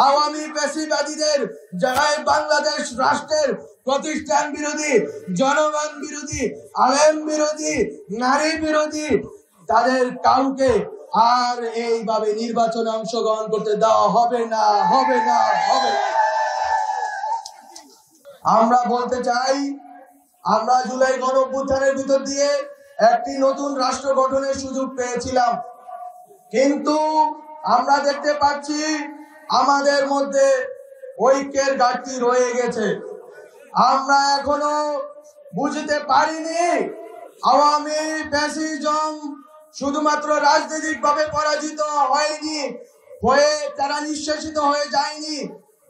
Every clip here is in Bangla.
আওয়ামী পেশিবাদীদের যারা বাংলাদেশ রাষ্ট্রের প্রতিষ্ঠান বিরোধী, জনগণ বিরোধী, আলেম বিরোধী, নারী বিরোধী, তাদের কাউকে আর এইভাবে নির্বাচনে অংশগ্রহণ করতে দেওয়া হবে না, হবে না, হবে না। আমরা বলতে চাই, আমরা জুলাই গণঅভ্যুত্থানের ভিতর দিয়ে একটি নতুন রাষ্ট্র গঠনের সুযোগ পেয়েছিলাম, কিন্তু আমরা দেখতে পাচ্ছি আমাদের মধ্যে ঐক্যের ঘাটতি রয়ে গেছে। আমরা এখনো বুঝতে পারিনি আওয়ামী ফ্যাসিজম শুধুমাত্র রাজনৈতিকভাবে পরাজিত হয়নি, হয়ে তারা নিঃশেষিত হয়ে যায়নি,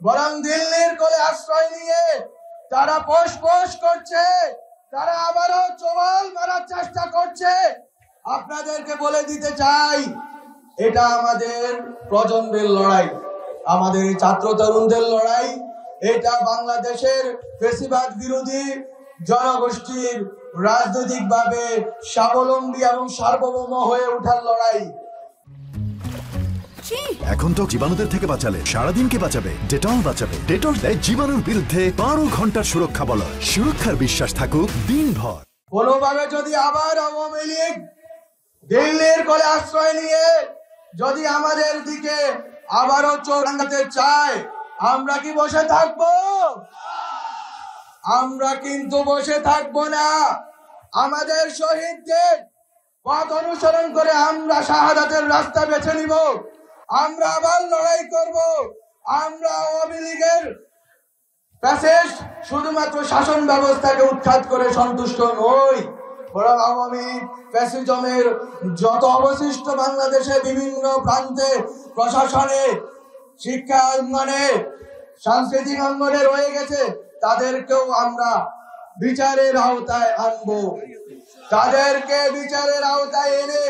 বরং দিল্লির কোলে আশ্রয় নিয়ে তারা পোষ করছে, তারা আবারও চোবাল মারার চেষ্টা করছে। আপনাদেরকে বলে দিতে চাই, এটা আমাদের প্রজন্মের লড়াই, আমাদের ছাত্র তরুণদের লড়াই। এটা বাংলাদেশের ফ্যাসিবাদ বিরোধী জনগোষ্ঠীর রাজনৈতিকভাবে স্বাবলম্বী এবং সার্বভৌম হয়ে ওঠার লড়াই। এখন তো জীবাণুদের থেকে বাঁচালে সারাদিন কে বাঁচাবে? ডেটল বাঁচাবে। ডেটল দেয় জীবাণুর বিরুদ্ধে 12 ঘন্টার সুরক্ষা বলয়। সুরক্ষার বিশ্বাস থাকুক দিনভর। কোনোভাবে যদি আবার আওয়ামী লীগ দিল্লির কোলে আশ্রয় নিয়ে যদি আমাদের দিকে আবারও চোখ রাঙাতে চায়, আমরা কি বসে থাকবো? আমরা কিন্তু বসে থাকবো না। আমাদের শহীদদের পথ অনুসরণ করে আমরা শাহাদাতের রাস্তা বেছে নিব। আমরা আবার লড়াই করব। আমরা আওয়ামী লীগের ফ্যাসিস্ট শুধুমাত্র শাসন ব্যবস্থাকে উৎখাত করে সন্তুষ্ট নই, বরং আওয়ামী ফ্যাসিজমের যত অবশিষ্ট বাংলাদেশে বিভিন্ন প্রান্তে প্রশাসনে, শিক্ষা অঙ্গনে, সাংস্কৃতিক অঙ্গনে রয়ে গেছে, তাদেরকেও আমরা বিচারের আওতায় আনব। তাদেরকে বিচারের আওতায় এনে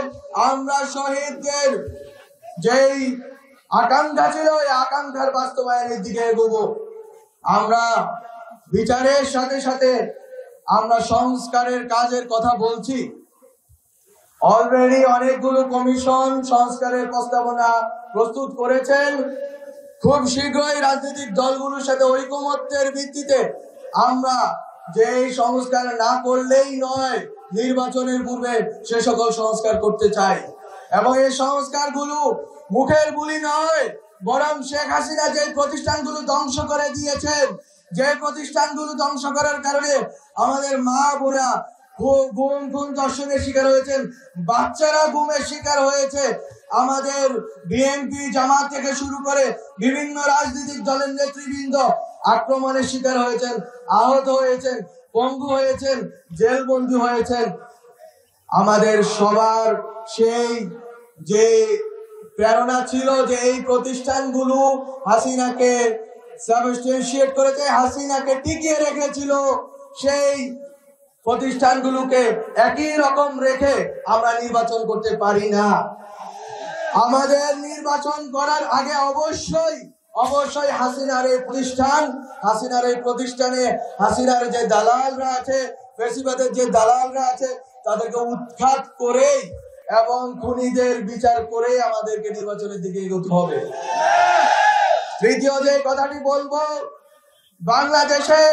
আমরা শহীদদের যেই আকাঙ্ক্ষা ছিল, এই আকাঙ্ক্ষার বাস্তবায়নের দিকে এগোবো। আমরা বিচারের সাথে সাথে আমরা সংস্কারের কাজের কথা বলছি। অলরেডি অনেকগুলো কমিশন সংস্কারের প্রস্তাবনা প্রস্তুত করেছেন। খুব শীঘ্রই রাজনৈতিক দলগুলোর সাথে ঐকমত্যের ভিত্তিতে আমরা যে সংস্কার না করলেই নয়, নির্বাচনের পূর্বে সে সকল সংস্কার করতে চাই। এবং এই সংস্কারগুলো মুখের বুলি নয়, বরং শেখ হাসিনা যে প্রতিষ্ঠানগুলো ধ্বংস করে দিয়েছেন, যে প্রতিষ্ঠানগুলো ধ্বংস করার কারণে আমাদের মা বোনা গুম দর্শনের শিকার হয়েছেন, বাচ্চারা গুমের শিকার হয়েছে, আমাদের বিএনপি জামাত থেকে শুরু করে বিভিন্ন রাজনৈতিক দলের নেতৃবৃন্দ আক্রমণের শিকার হয়েছেন, আহত হয়েছেন, পঙ্গু হয়েছেন, জেলবন্দী হয়েছেন। আমাদের সবার সেই যে প্রেরণা ছিল যে এই প্রতিষ্ঠানগুলো হাসিনাকে সাবস্টেনশিয়েট করেছে, হাসিনাকে টিকিয়ে রেখেছিল, সেই প্রতিষ্ঠানগুলোকে একই রকম রেখে আমরা নির্বাচন করতে পারি না। আমাদের নির্বাচন করার আগে অবশ্যই হাসিনার এই প্রতিষ্ঠানে হাসিনার যে দালালরা আছে, ফ্যাসিবাদের যে দালালরা আছে, তাদেরকে উৎখাত করে এবং খুনিদের বিচার করে আমাদেরকে নির্বাচনের দিকে এগোতে হবে। তৃতীয় যে কথাটি বলবো, বাংলাদেশে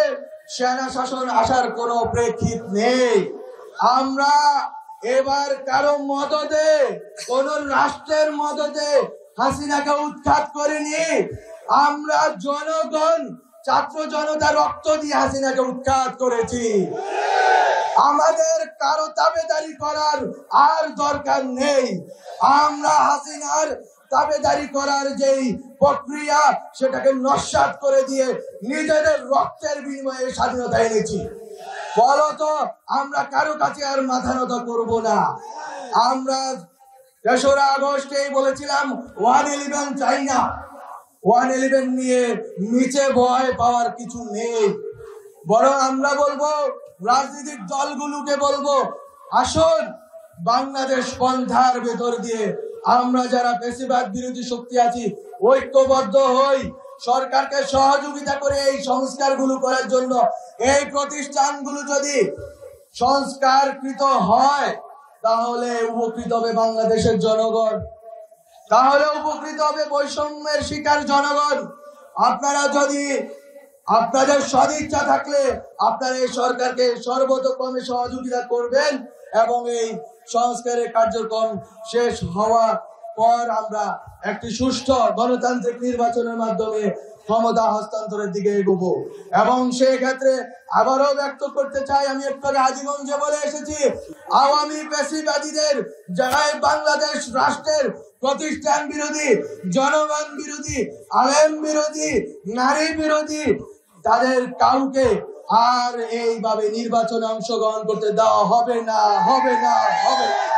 সেনা শাসন আসার কোনো প্রেক্ষিত নেই। আমরা এবার কারো মদদে, কোন রাষ্ট্রের মদদে হাসিনাকে উৎখাত করিনি। আমরা জনগণ, ছাত্র জনতা রক্ত দিয়ে হাসিনাকে উৎখাত করেছি। আমাদের কারো দাবেদারি করার আর দরকার নেই। আমরা হাসিনার দাবেদারি করার যেই প্রক্রিয়া, সেটাকে নস্যাৎ করে দিয়ে নিজেদের রক্তের বিনিময়ে স্বাধীনতা এনেছি। ফলত আমরা কারো কাছে আর মাথা নত করবো না। আমরা ৩রা আগস্টেই বলেছিলাম 111 চাই না। 111 নিয়ে নিচে ভয় পাওয়ার কিছু নেই, বরং আমরা বলবো, রাজনৈতিক দলগুলোকে বলবো, আসুন বাংলাদেশ পন্থার ভেতর দিয়ে আমরা যারা ফ্যাসিবাদ বিরোধী শক্তি আছি ঐক্যবদ্ধ হই, সরকারকে সহযোগিতা করে এই সংস্কারগুলো করার জন্য। এই প্রতিষ্ঠানগুলো যদি সংস্কারকৃত হয় তাহলে উপকৃত হবে বাংলাদেশের জনগণ। তাহলে উপকৃত হবে বৈষম্যের শিকার জনগণ। আপনারা যদি আপনাদের সদিচ্ছা থাকলে আপনারা এই সরকারকে সর্বতোক্রমে সহযোগিতা করবেন এবং এই সংস্কারের কার্যক্রম শেষ হওয়া পর আমরা একটি সুষ্ঠু গণতান্ত্রিক নির্বাচনের মাধ্যমে ক্ষমতা হস্তান্তরের দিকে এগোবো। এবং সেই ক্ষেত্রে আবারও ব্যক্ত করতে চাই, আমি একটু আগে হাজীগঞ্জে বলে এসেছি, আওয়ামী পেশিবাদীদের যারা বাংলাদেশ রাষ্ট্রের প্রতিষ্ঠান বিরোধী, জনগণ বিরোধী, আলেম বিরোধী, নারী বিরোধী, তাদের কাউকে আর এইভাবে নির্বাচনে অংশগ্রহণ করতে দেওয়া হবে না, হবে না, হবে না।